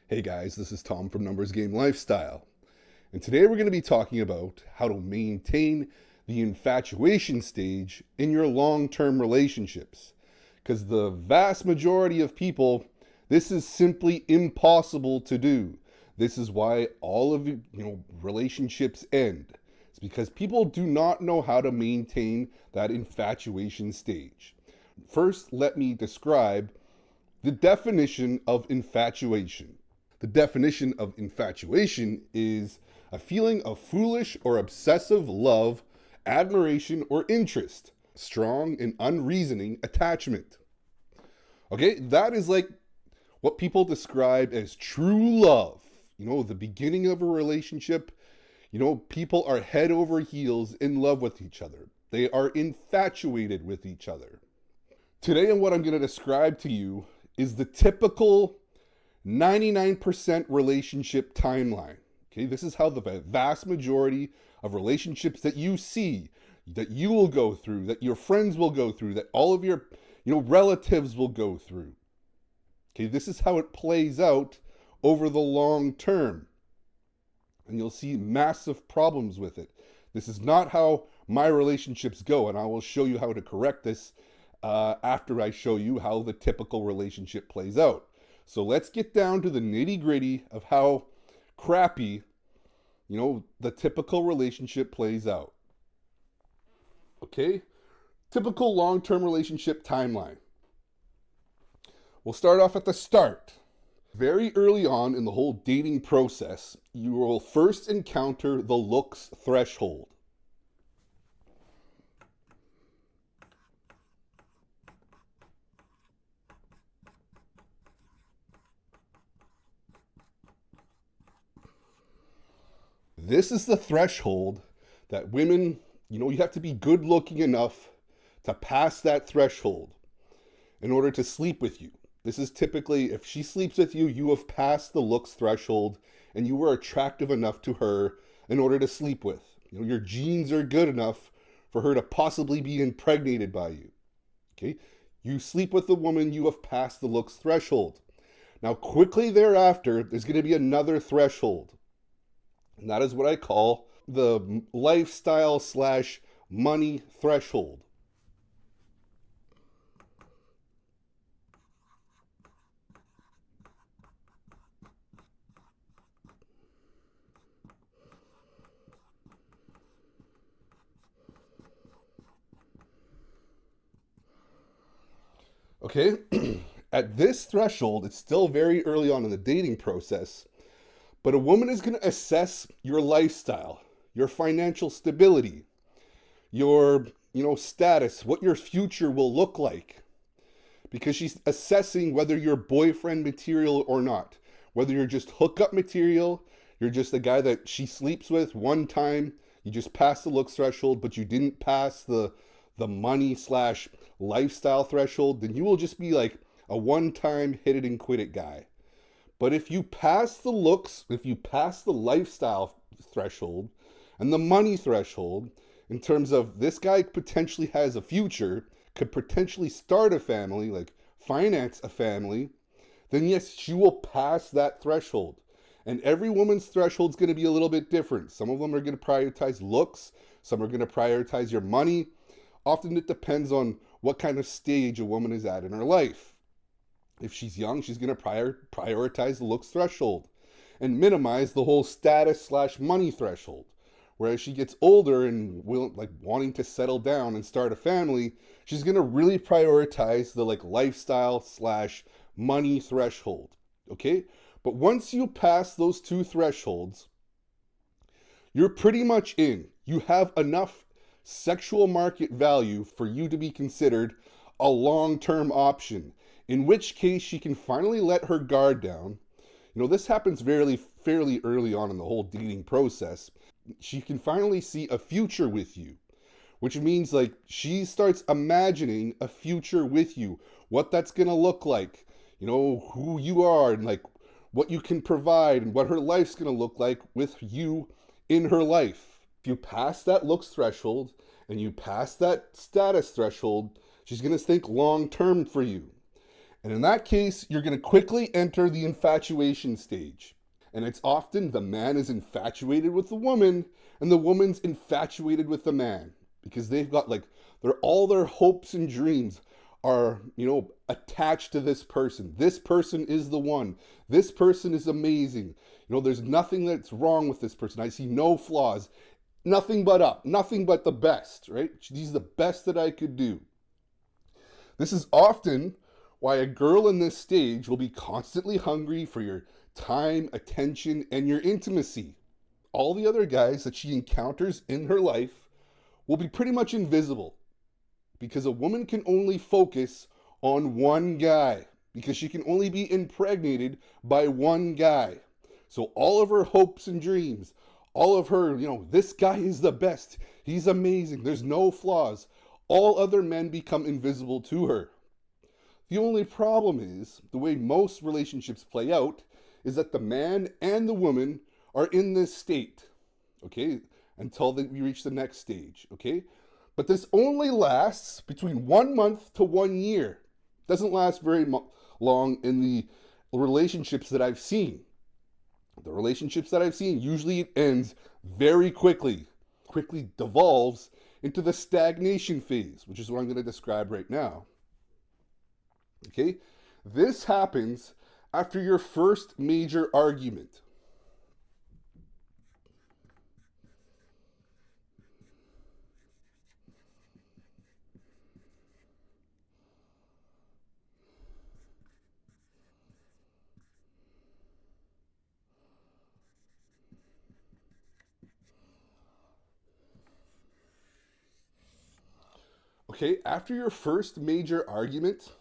Hey guys, this is Tom from Numbers Game Lifestyle. And today we're going to be talking about how to maintain the infatuation stage in your long-term relationships. Because the vast majority of people, this is simply impossible to do. This is why all of relationships end. It's because people do not know how to maintain that infatuation stage. First, let me describe the definition of infatuation. The definition of infatuation is a feeling of foolish or obsessive love, admiration, or interest, strong and unreasoning attachment. Okay, that is like what people describe as true love. The beginning of a relationship, people are head over heels in love with each other. They are infatuated with each other. Today, and what I'm going to describe to you is the typical 99% relationship timeline. Okay, this is how the vast majority of relationships that you see, that you will go through, that your friends will go through, that all of your relatives will go through. Okay, this is how it plays out over the long term. And you'll see massive problems with it. This is not how my relationships go, and I will show you how to correct this after I show you how the typical relationship plays out. So let's get down to the nitty-gritty of how crappy, the typical relationship plays out. Okay? Typical long-term relationship timeline. We'll start off at the start. Very early on in the whole dating process, you will first encounter the looks threshold. This is the threshold that women, you have to be good looking enough to pass that threshold in order to sleep with you. This is typically, if she sleeps with you, you have passed the looks threshold and you were attractive enough to her in order to sleep with. Your genes are good enough for her to possibly be impregnated by you. Okay? You sleep with the woman, you have passed the looks threshold. Now, quickly thereafter, there's going to be another threshold. And that is what I call the lifestyle / money threshold. Okay, at this threshold, it's still very early on in the dating process, but a woman is going to assess your lifestyle, your financial stability, your, status, what your future will look like. Because she's assessing whether you're boyfriend material or not. Whether you're just hookup material, you're just the guy that she sleeps with one time, you just passed the looks threshold, but you didn't pass the money / lifestyle threshold, then you will just be like a one-time hit it and quit it guy. But if you pass the looks, if you pass the lifestyle threshold and the money threshold, in terms of this guy potentially has a future, could potentially start a family, like finance a family, then yes, you will pass that threshold. And every woman's threshold is going to be a little bit different. Some of them are going to prioritize looks, some are going to prioritize your money. Often it depends on what kind of stage a woman is at in her life. If she's young, she's going to prioritize the looks threshold and minimize the whole status / money threshold. Whereas she gets older and wanting to settle down and start a family, she's going to really prioritize the lifestyle / money threshold. Okay? But once you pass those two thresholds, you're pretty much in. You have enough sexual market value for you to be considered a long-term option. In which case, she can finally let her guard down. This happens fairly early on in the whole dating process. She can finally see a future with you, which means she starts imagining a future with you, what that's going to look like, who you are and what you can provide and what her life's going to look like with you in her life. If you pass that looks threshold and you pass that status threshold, she's going to think long term for you. And in that case, you're going to quickly enter the infatuation stage. And it's often the man is infatuated with the woman and the woman's infatuated with the man because they've got like all their hopes and dreams are, attached to this person. This person is the one. This person is amazing. There's nothing that's wrong with this person. I see no flaws. Nothing but up. Nothing but the best, right? She's the best that I could do. This is often why a girl in this stage will be constantly hungry for your time, attention, and your intimacy. All the other guys that she encounters in her life will be pretty much invisible because a woman can only focus on one guy because she can only be impregnated by one guy. So all of her hopes and dreams, all of her, this guy is the best. He's amazing. There's no flaws. All other men become invisible to her. The only problem is the way most relationships play out is that the man and the woman are in this state, okay, until we reach the next stage, okay? But this only lasts between 1 month to 1 year. It doesn't last very long in the relationships that I've seen. The relationships that I've seen, usually it ends very quickly devolves into the stagnation phase, which is what I'm going to describe right now. Okay? This happens after your first major argument. Okay, after your first major argument,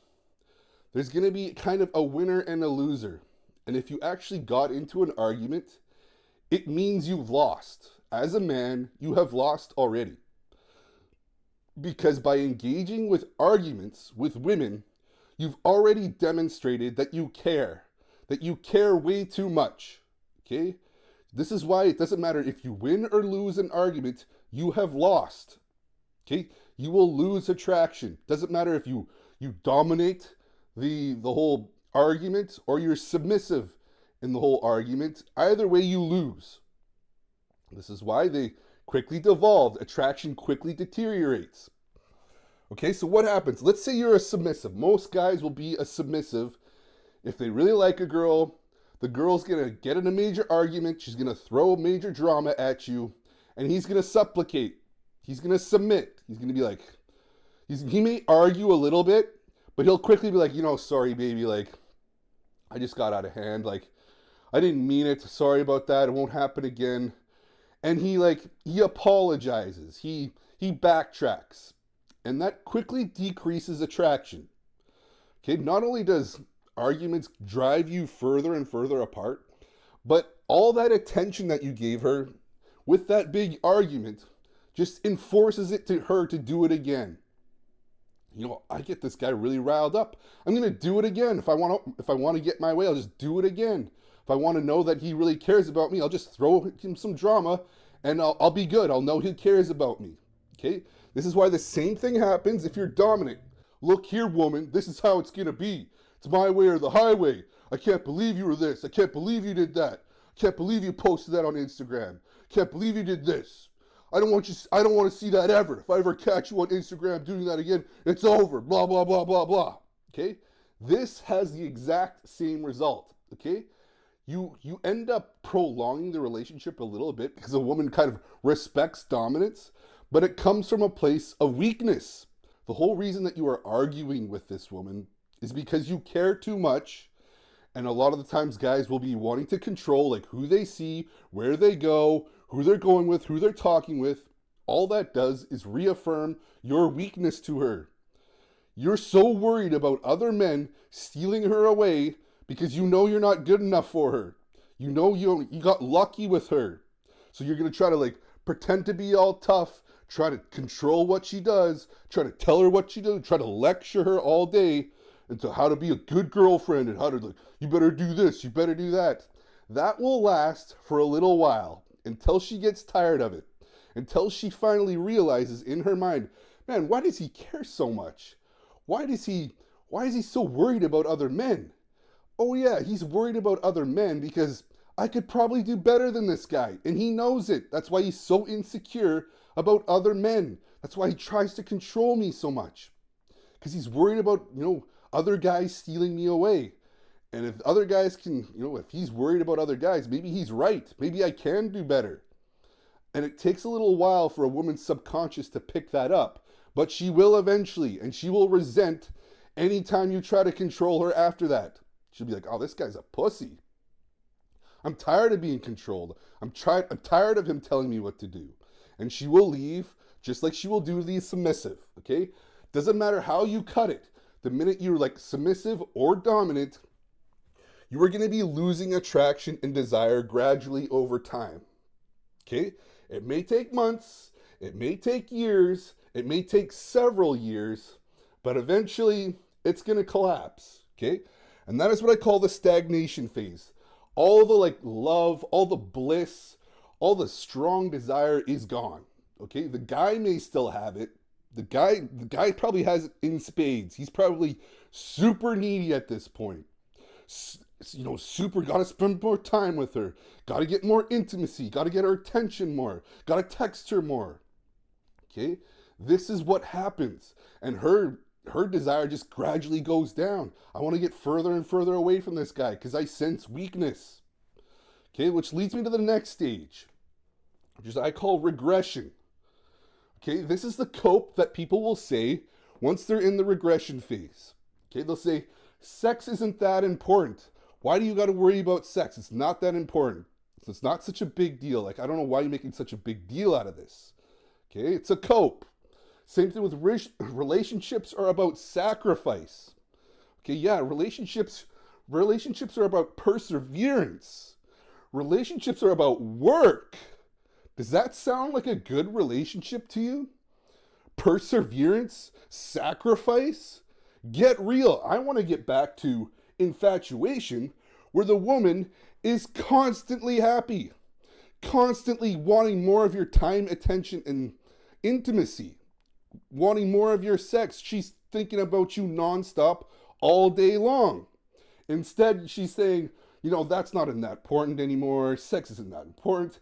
there's going to be kind of a winner and a loser. And if you actually got into an argument, it means you've lost. As a man, you have lost already. Because by engaging with arguments with women, you've already demonstrated that you care way too much. Okay? This is why it doesn't matter if you win or lose an argument, you have lost. Okay? You will lose attraction. Doesn't matter if you dominate the whole argument or you're submissive in the whole argument. Either way, you lose. This is why they quickly devolve. Attraction quickly deteriorates. Okay, so what happens? Let's say you're a submissive. Most guys will be a submissive. If they really like a girl, the girl's going to get in a major argument. She's going to throw major drama at you, and he's going to supplicate. He's going to submit. He's going to be like, he may argue a little bit, but he'll quickly be like, sorry, baby, like, I just got out of hand. Like, I didn't mean it. Sorry about that. It won't happen again. And he apologizes. He backtracks. And that quickly decreases attraction. Okay, not only does arguments drive you further and further apart, but all that attention that you gave her with that big argument just enforces it to her to do it again. I get this guy really riled up. I'm going to do it again. If I want to get my way, I'll just do it again. If I want to know that he really cares about me, I'll just throw him some drama and I'll be good. I'll know he cares about me. Okay? This is why the same thing happens if you're dominant. Look here, woman, this is how it's going to be. It's my way or the highway. I can't believe you were this. I can't believe you did that. I can't believe you posted that on Instagram. I can't believe you did this. I don't want to see that ever. If I ever catch you on Instagram doing that again, it's over. Blah, blah, blah, blah, blah. Okay? This has the exact same result. Okay? You end up prolonging the relationship a little bit because a woman kind of respects dominance, but it comes from a place of weakness. The whole reason that you are arguing with this woman is because you care too much. And a lot of the times guys will be wanting to control like who they see, where they go, who they're going with, who they're talking with. All that does is reaffirm your weakness to her. You're so worried about other men stealing her away because you know you're not good enough for her. You know you got lucky with her. So you're going to try to pretend to be all tough, try to control what she does, try to tell her what she does, try to lecture her all day into how to be a good girlfriend and how to, you better do this, you better do that. That will last for a little while until she gets tired of it, until she finally realizes in her mind, man, why does he care so much? Why does he Why is he so worried about other men? Oh yeah, he's worried about other men because I could probably do better than this guy, and he knows it. That's why he's so insecure about other men. That's why he tries to control me so much. Because he's worried about, other guys stealing me away. And if other guys can, if he's worried about other guys, maybe he's right. Maybe I can do better. And it takes a little while for a woman's subconscious to pick that up. But she will eventually, and she will resent anytime you try to control her after that. She'll be like, oh, this guy's a pussy. I'm tired of being controlled. I'm tired of him telling me what to do. And she will leave, just like she will do the submissive, okay? Doesn't matter how you cut it. The minute you're like submissive or dominant, you are going to be losing attraction and desire gradually over time, okay? It may take months, it may take years, it may take several years, but eventually it's going to collapse, okay? And that is what I call the stagnation phase. All the love, all the bliss, all the strong desire is gone. Okay, the guy may still have it. The guy probably has it in spades. He's probably super needy at this point. Super got to spend more time with her. Got to get more intimacy. Got to get her attention more. Got to text her more. Okay, this is what happens, and her desire just gradually goes down. I want to get further and further away from this guy because I sense weakness. Okay, which leads me to the next stage, which I call regression. Okay, this is the cope that people will say once they're in the regression phase. Okay, they'll say, sex isn't that important. Why do you got to worry about sex? It's not that important. It's not such a big deal. I don't know why you're making such a big deal out of this. Okay, it's a cope. Same thing with relationships are about sacrifice. Okay, yeah, relationships are about perseverance. Relationships are about work. Does that sound like a good relationship to you? Perseverance? Sacrifice? Get real. I want to get back to infatuation, where the woman is constantly happy, constantly wanting more of your time, attention, and intimacy, wanting more of your sex. She's thinking about you nonstop all day long. Instead, she's saying, that's not that important anymore. Sex isn't that important.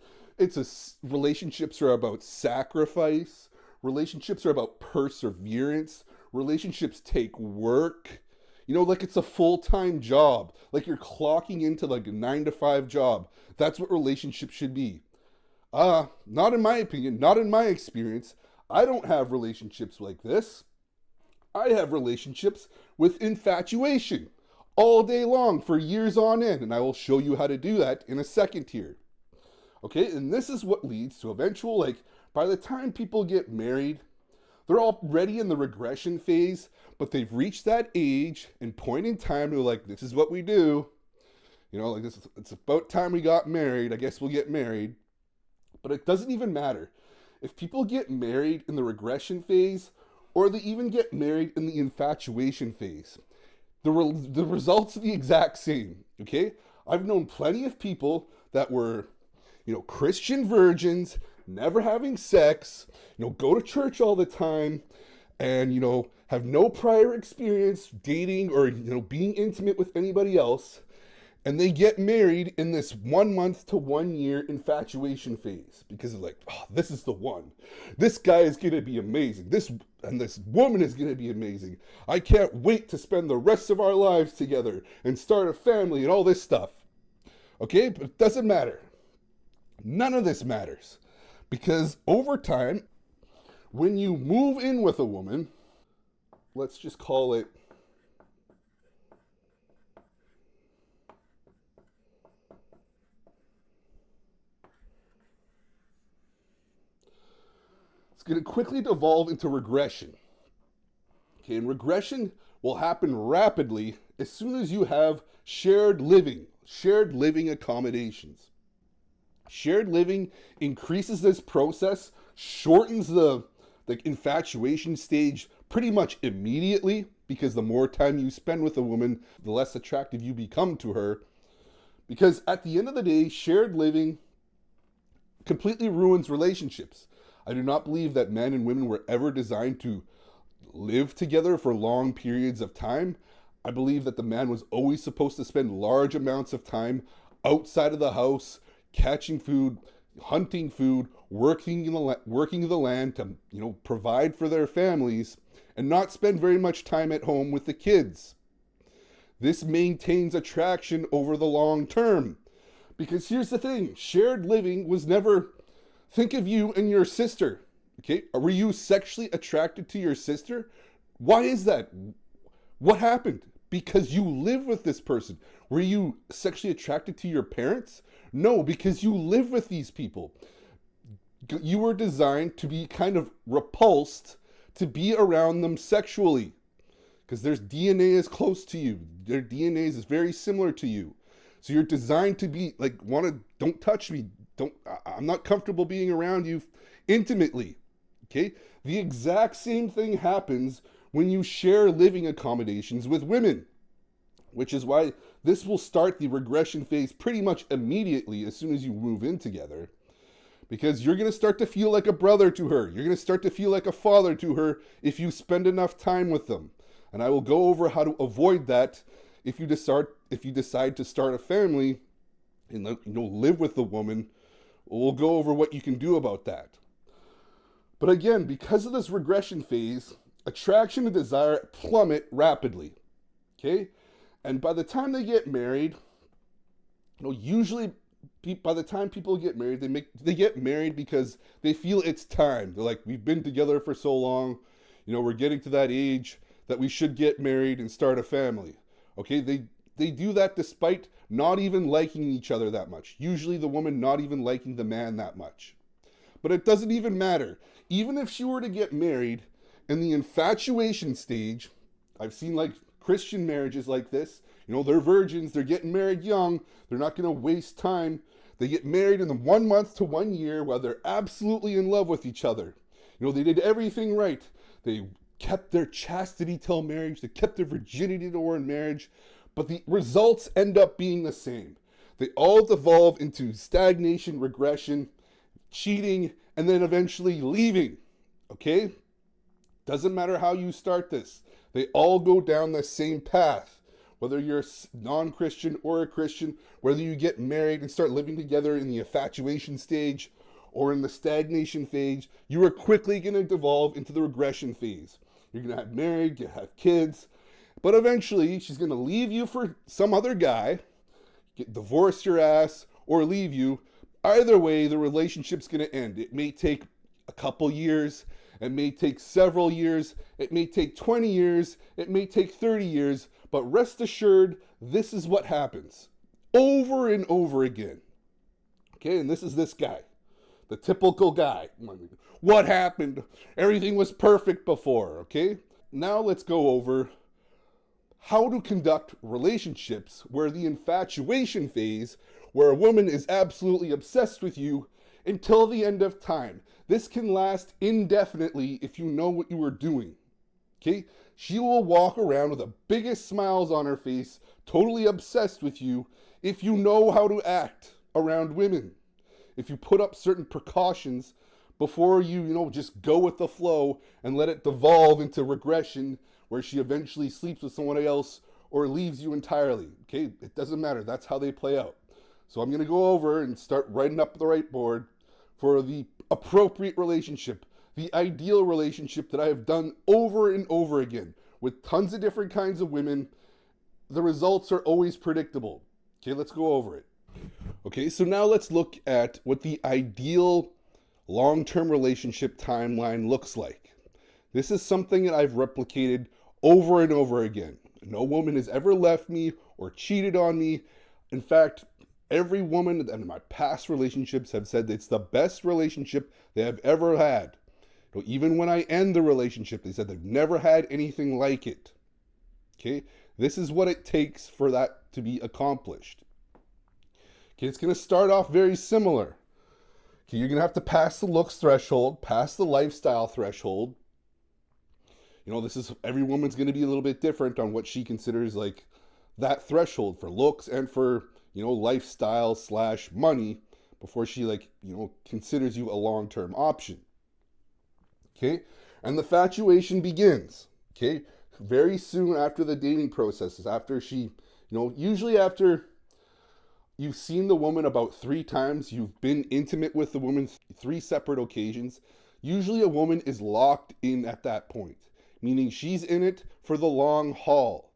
Relationships are about sacrifice. Relationships are about perseverance. Relationships take work. It's a full-time job. Like you're clocking into a 9-to-5 job. That's what relationships should be. Not in my opinion, not in my experience. I don't have relationships like this. I have relationships with infatuation all day long for years on end, and I will show you how to do that in a second here. Okay, and this is what leads to eventual, by the time people get married, they're already in the regression phase, but they've reached that age and point in time to this is what we do. It's about time we got married. I guess we'll get married. But it doesn't even matter. If people get married in the regression phase, or they even get married in the infatuation phase, the results are the exact same, okay? I've known plenty of people that were, Christian virgins, never having sex, go to church all the time, and, have no prior experience dating or, being intimate with anybody else. And they get married in this 1 month to 1 year infatuation phase because they're this is the one. This guy is going to be amazing. This woman is going to be amazing. I can't wait to spend the rest of our lives together and start a family and all this stuff. Okay, but it doesn't matter. None of this matters because over time, when you move in with a woman, let's just call it it's going to quickly devolve into regression. Okay, and regression will happen rapidly as soon as you have shared living accommodations. Shared living increases this process, shortens the infatuation stage pretty much immediately because the more time you spend with a woman, the less attractive you become to her. Because at the end of the day, shared living completely ruins relationships. I do not believe that men and women were ever designed to live together for long periods of time, I believe that the man was always supposed to spend large amounts of time outside of the house, catching food, hunting food, working the land to, provide for their families, and not spend very much time at home with the kids. This maintains attraction over the long term. Because here's the thing, shared living was never, think of you and your sister. Okay, were you sexually attracted to your sister? Why is that? What happened? Because you live with this person. Were you sexually attracted to your parents? No, because you live with these people. You were designed to be kind of repulsed to be around them sexually, because their DNA is close to you. Their DNA is very similar to you. So you're designed to be like, don't touch me. I'm not comfortable being around you intimately. Okay? The exact same thing happens when you share living accommodations with women, which is why this will start the regression phase pretty much immediately as soon as you move in together. Because you're going to start to feel like a brother to her. You're going to start to feel like a father to her if you spend enough time with them. And I will go over how to avoid that if you decide to start a family and live with the woman. We'll go over what you can do about that. But again, because of this regression phase, attraction and desire plummet rapidly. Okay? And by the time they get married, usually by the time people get married, they get married because they feel it's time. They're like, we've been together for so long, we're getting to that age that we should get married and start a family. Okay, they do that despite not even liking each other that much. Usually the woman not even liking the man that much. But it doesn't even matter. Even if she were to get married in the infatuation stage, I've seen like Christian marriages like this. They're virgins, they're getting married young, they're not going to waste time. They get married in the 1 month to 1 year while they're absolutely in love with each other. They did everything right. They kept their chastity till marriage, they kept their virginity during marriage, but the results end up being the same. They all devolve into stagnation, regression, cheating, and then eventually leaving. Okay? Doesn't matter how you start this. They all go down the same path. Whether you're a non-Christian or a Christian, whether you get married and start living together in the infatuation stage or in the stagnation phase, you are quickly going to devolve into the regression phase. You're going to have married, you have kids, but eventually she's going to leave you for some other guy, divorce your ass, or leave you. Either way, the relationship's going to end. It may take a couple years, it may take several years, it may take 20 years, it may take 30 years, but rest assured, this is what happens over and over again. Okay, and this is this guy, the typical guy. What happened? Everything was perfect before, okay? Now let's go over how to conduct relationships where the infatuation phase, where a woman is absolutely obsessed with you until the end of time. This can last indefinitely if you know what you are doing. Okay? She will walk around with the biggest smiles on her face, totally obsessed with you, if you know how to act around women. If you put up certain precautions before you, just go with the flow and let it devolve into regression where she eventually sleeps with someone else or leaves you entirely. Okay? It doesn't matter. That's how they play out. So I'm going to go over and start writing up the right board for the appropriate relationship, the ideal relationship that I have done over and over again with tons of different kinds of women. The results are always predictable. Okay, let's go over it. Okay, so now let's look at what the ideal long-term relationship timeline looks like. This is something that I've replicated over and over again. No woman has ever left me or cheated on me. In fact, every woman in my past relationships have said that it's the best relationship they have ever had. Even when I end the relationship, they said they've never had anything like it. Okay, this is what it takes for that to be accomplished. Okay, it's going to start off very similar. Okay, you're going to have to pass the looks threshold, pass the lifestyle threshold. Every woman's going to be a little bit different on what she considers like that threshold for looks and for, lifestyle / money before she considers you a long-term option. Okay? And the infatuation begins, okay? Very soon after the dating processes, after usually after you've seen the woman about 3 times, you've been intimate with the woman 3 separate occasions. Usually a woman is locked in at that point, meaning she's in it for the long haul.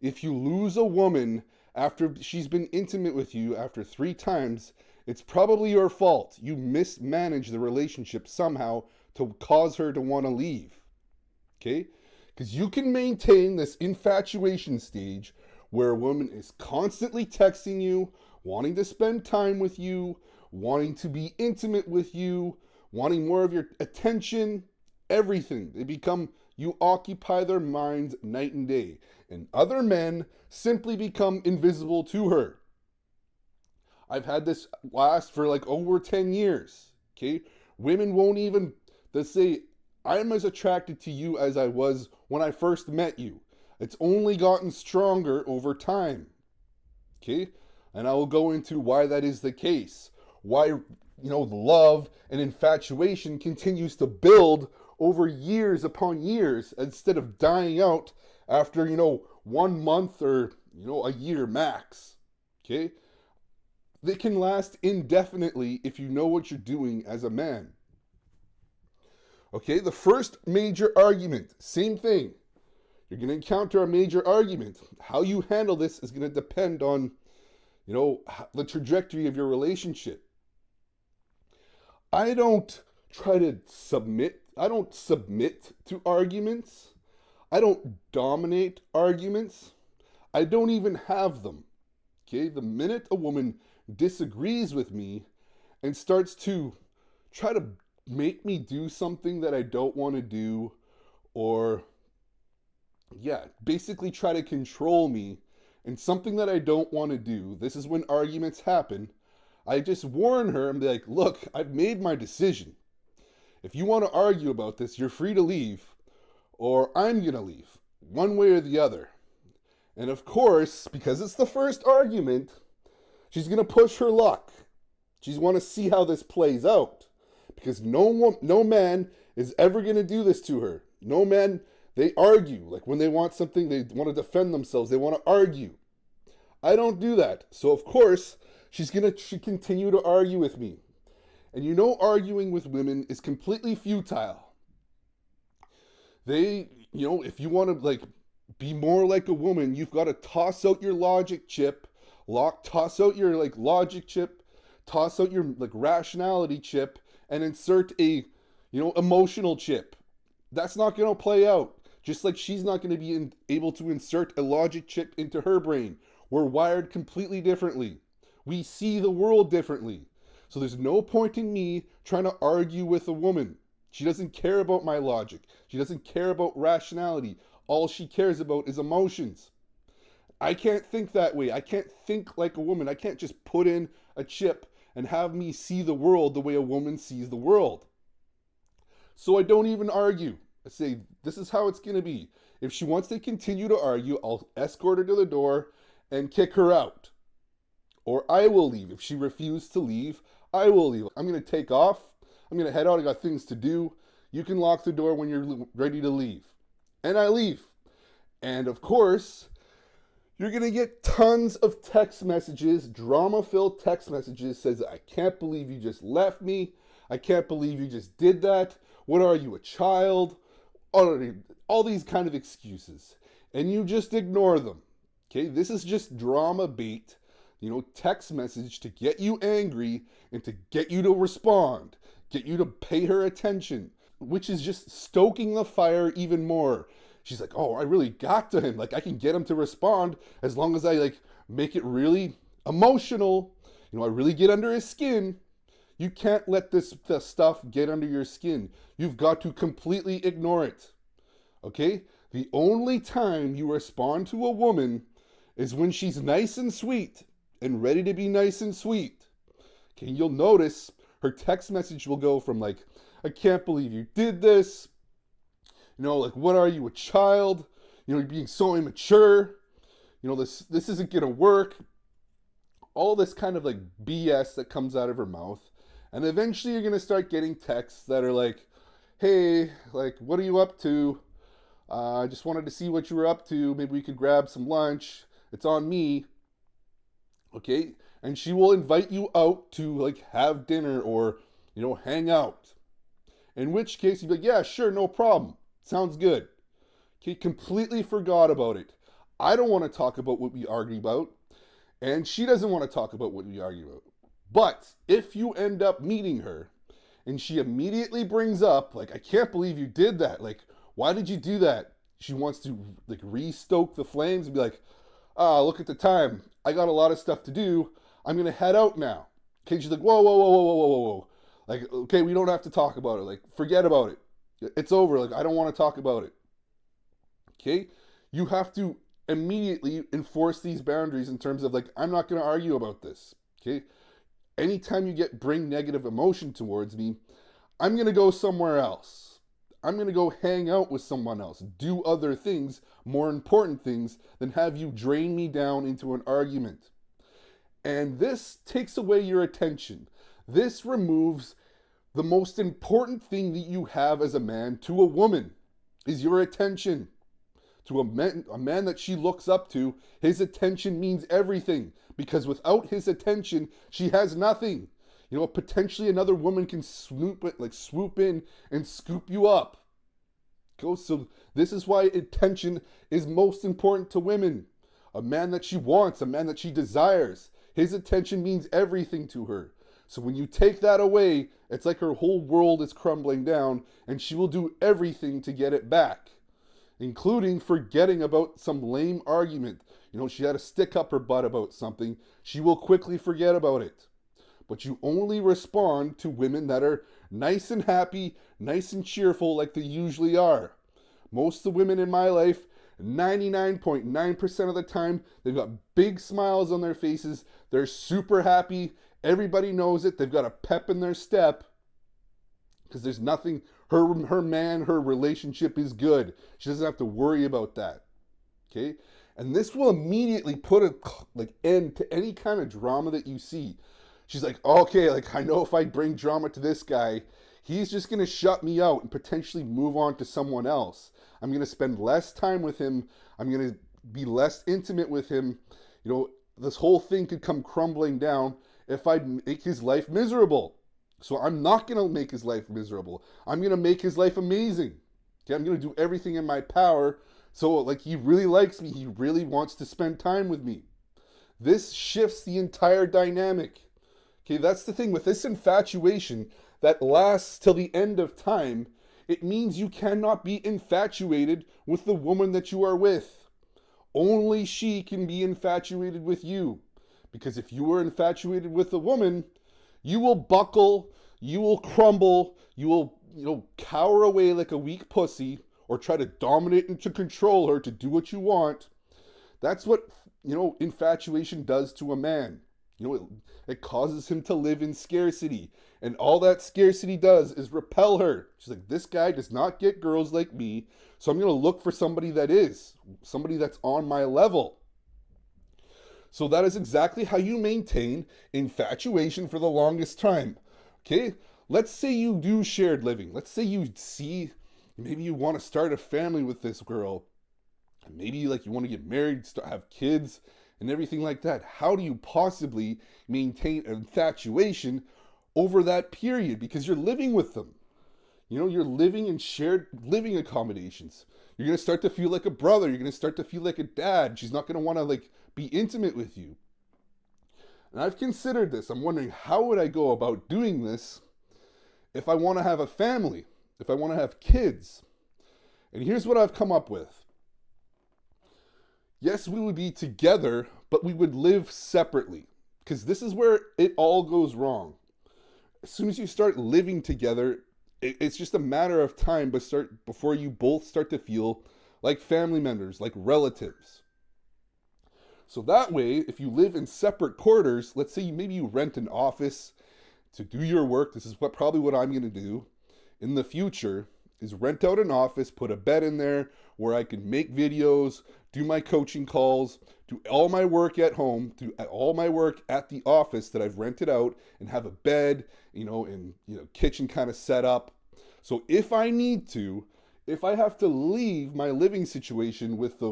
If you lose a woman after she's been intimate with you after 3 times, it's probably your fault. You mismanaged the relationship somehow to cause her to want to leave. Okay? Because you can maintain this infatuation stage where a woman is constantly texting you, wanting to spend time with you, wanting to be intimate with you, wanting more of your attention, everything. You occupy their minds night and day. And other men simply become invisible to her. I've had this last for like over 10 years. Okay? Women won't even, they say, I'm as attracted to you as I was when I first met you. It's only gotten stronger over time. Okay? And I will go into why that is the case. Why, love and infatuation continues to build over years upon years instead of dying out after, 1 month or, a year max. Okay? They can last indefinitely if you know what you're doing as a man. Okay, the first major argument, same thing. You're going to encounter a major argument. How you handle this is going to depend on, the trajectory of your relationship. I don't submit to arguments. I don't dominate arguments. I don't even have them. Okay, the minute a woman disagrees with me and starts to try to make me do something that I don't want to do, or basically try to control me in something that I don't want to do, this is when arguments happen. I just warn her and be like, look, I've made my decision. If you want to argue about this, you're free to leave, or I'm going to leave, one way or the other. And of course, because it's the first argument, she's going to push her luck. She's want to see how this plays out. Because no man is ever going to do this to her. No man, they argue. Like when they want something, they want to defend themselves. They want to argue. I don't do that. So of course, she continue to argue with me. And arguing with women is completely futile. If you want to be more like a woman, you've got to toss out your logic chip, toss out your logic chip, toss out your rationality chip, and insert a emotional chip. That's not going to play out. Just like she's not going to be able to insert a logic chip into her brain. We're wired completely differently. We see the world differently. So there's no point in me trying to argue with a woman. She doesn't care about my logic. She doesn't care about rationality. All she cares about is emotions. I can't think that way. I can't think like a woman. I can't just put in a chip and have me see the world the way a woman sees the world. So I don't even argue. I say, this is how it's going to be. If she wants to continue to argue, I'll escort her to the door and kick her out. Or I will leave. If she refuses to leave, I will leave. I'm going to take off. I'm going to head out. I got things to do. You can lock the door when you're ready to leave. And I leave. And of course, you're going to get tons of text messages, drama-filled text messages, says, I can't believe you just left me. I can't believe you just did that. What are you, a child? All these kind of excuses. And you just ignore them. Okay, this is just drama bait, text message to get you angry and to get you to respond, get you to pay her attention, which is just stoking the fire even more. She's like, oh, I really got to him. I can get him to respond as long as I make it really emotional. I really get under his skin. You can't let this stuff get under your skin. You've got to completely ignore it. Okay? The only time you respond to a woman is when she's nice and sweet and ready to be nice and sweet. Okay, you'll notice her text message will go from I can't believe you did this. What are you, a child? You're being so immature. This isn't going to work. All this kind of BS that comes out of her mouth. And eventually you're going to start getting texts that are hey, like, what are you up to? I just wanted to see what you were up to. Maybe we could grab some lunch. It's on me. Okay? And she will invite you out to like have dinner or, hang out. In which case you'd be like, yeah, sure, no problem. Sounds good. Okay, completely forgot about it. I don't want to talk about what we argue about, and she doesn't want to talk about what we argue about. But if you end up meeting her and she immediately brings up, like, I can't believe you did that. Like, why did you do that? She wants to like re-stoke the flames and be like, look at the time. I got a lot of stuff to do. I'm gonna head out now. Okay, she's like, whoa, whoa, whoa, whoa, whoa, whoa, whoa, whoa. Like, okay, we don't have to talk about it. Like, forget about it. It's over. Like, I don't want to talk about it. Okay, you have to immediately enforce these boundaries in terms of like, I'm not going to argue about this. Okay, anytime you bring negative emotion towards me, I'm going to go somewhere else. I'm going to go hang out with someone else, do other things, more important things than have you drain me down into an argument. And this takes away your attention. This removes the most important thing that you have as a man to a woman is your attention. To a man that she looks up to, his attention means everything, because without his attention, she has nothing. Potentially another woman can swoop in and scoop you up. So this is why attention is most important to women. A man that she wants, a man that she desires, his attention means everything to her. So when you take that away, it's like her whole world is crumbling down, and she will do everything to get it back, including forgetting about some lame argument. She had to stick up her butt about something. She will quickly forget about it. But you only respond to women that are nice and happy, nice and cheerful like they usually are. Most of the women in my life, 99.9% of the time, they've got big smiles on their faces. They're super happy. Everybody knows it. They've got a pep in their step because there's nothing, her relationship is good. She doesn't have to worry about that. Okay? And this will immediately put a end to any kind of drama that you see. She's like, okay, like, I know if I bring drama to this guy, he's just going to shut me out and potentially move on to someone else. I'm going to spend less time with him. I'm going to be less intimate with him. This whole thing could come crumbling down if I make his life miserable. So I'm not going to make his life miserable. I'm going to make his life amazing. Okay, I'm going to do everything in my power. So like, he really likes me. He really wants to spend time with me. This shifts the entire dynamic. Okay, that's the thing with this infatuation that lasts till the end of time. It means you cannot be infatuated with the woman that you are with. Only she can be infatuated with you. Because if you are infatuated with a woman, you will buckle, you will crumble, you will, cower away like a weak pussy or try to dominate and to control her to do what you want. That's what, infatuation does to a man. It causes him to live in scarcity. And all that scarcity does is repel her. She's like, this guy does not get girls like me, so I'm going to look for somebody that's on my level. So that is exactly how you maintain infatuation for the longest time. Okay? Let's say you do shared living. Let's say maybe you want to start a family with this girl. Maybe you want to get married, have kids, and everything like that. How do you possibly maintain infatuation over that period? Because you're living with them. You're living in shared living accommodations. You're going to start to feel like a brother. You're going to start to feel like a dad. She's not going to want to be intimate with you. And I've considered this. I'm wondering, how would I go about doing this if I want to have a family, if I want to have kids? And here's what I've come up with. Yes, we would be together, but we would live separately. Because this is where it all goes wrong. As soon as you start living together, it's just a matter of time before you both start to feel like family members, like relatives. So that way, if you live in separate quarters, let's say maybe you rent an office to do your work. This is probably what I'm going to do in the future, is rent out an office, put a bed in there where I can make videos, do my coaching calls, do all my work at home, do all my work at the office that I've rented out, and have a bed, and kitchen kind of set up. So if I need to, if I have to leave my living situation with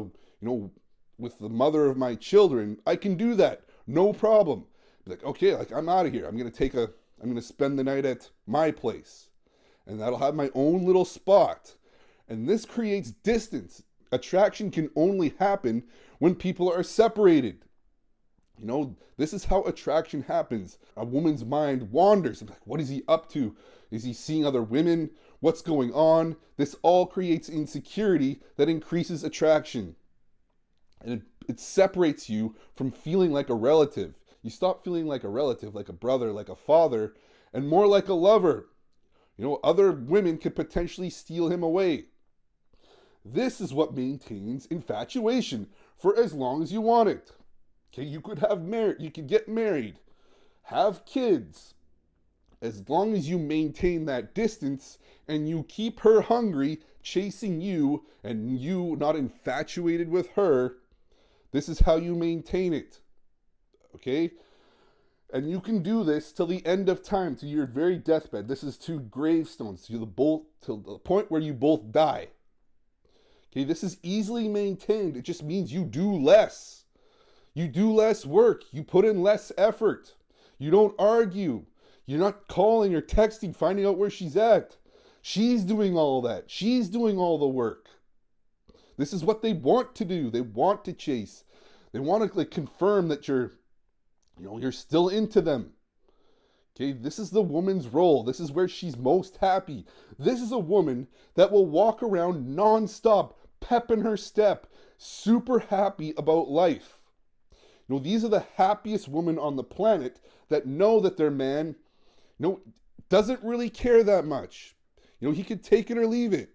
with the mother of my children, I can do that. No problem. Be like, okay, like I'm out of here. I'm gonna spend the night at my place. And that'll have my own little spot. And this creates distance. Attraction can only happen when people are separated. This is how attraction happens. A woman's mind wanders. Like, what is he up to? Is he seeing other women? What's going on? This all creates insecurity that increases attraction. And it separates you from feeling like a relative. You stop feeling like a relative, like a brother, like a father, and more like a lover. Other women could potentially steal him away. This is what maintains infatuation for as long as you want it. Okay, you could get married, have kids. As long as you maintain that distance and you keep her hungry, chasing you, and you not infatuated with her, this is how you maintain it. Okay? And you can do this till the end of time, to your very deathbed. This is to gravestones, till the point where you both die. Okay, this is easily maintained. It just means you do less. You do less work. You put in less effort. You don't argue. You're not calling or texting, finding out where she's at. She's doing all that. She's doing all the work. This is what they want to do. They want to chase. They want to confirm that you're still into them. Okay, this is the woman's role. This is where she's most happy. This is a woman that will walk around nonstop, pep in her step, super happy about life. These are the happiest women on the planet that know that their man, doesn't really care that much. He could take it or leave it.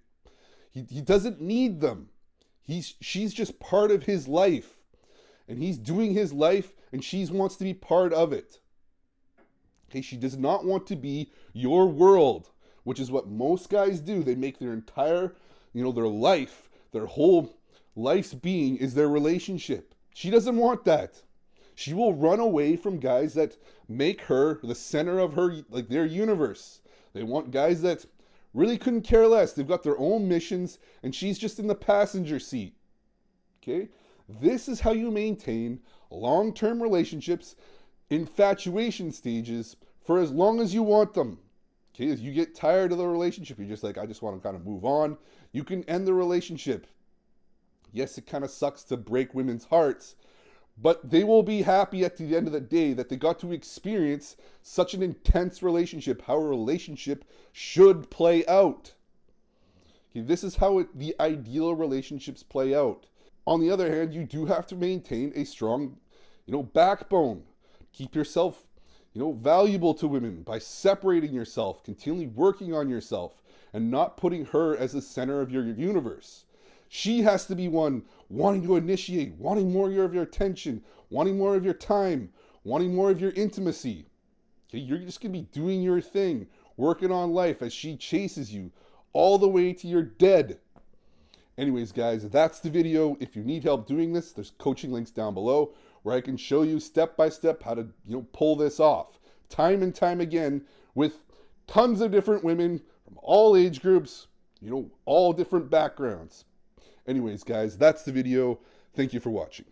He doesn't need them. She's just part of his life. And he's doing his life, and she wants to be part of it. Okay, she does not want to be your world, which is what most guys do. They make their entire, their life, their whole life's being is their relationship. She doesn't want that. She will run away from guys that make her the center of their universe. They want guys that really couldn't care less. They've got their own missions, and she's just in the passenger seat. Okay? This is how you maintain long-term relationships, infatuation stages, for as long as you want them. Okay, as you get tired of the relationship, you're just like, I just want to kind of move on. You can end the relationship. Yes, it kind of sucks to break women's hearts, but they will be happy at the end of the day that they got to experience such an intense relationship, how a relationship should play out. Okay, this is how the ideal relationships play out. On the other hand, you do have to maintain a strong, backbone. Keep yourself, valuable to women by separating yourself, continually working on yourself, and not putting her as the center of your universe. She has to be one wanting to initiate, wanting more of your attention, wanting more of your time, wanting more of your intimacy. Okay, you're just going to be doing your thing, working on life as she chases you all the way to your dead. Anyways, guys, that's the video. If you need help doing this, there's coaching links down below where I can show you step by step how to, pull this off. Time and time again with tons of different women from all age groups, all different backgrounds. Anyways, guys, that's the video. Thank you for watching.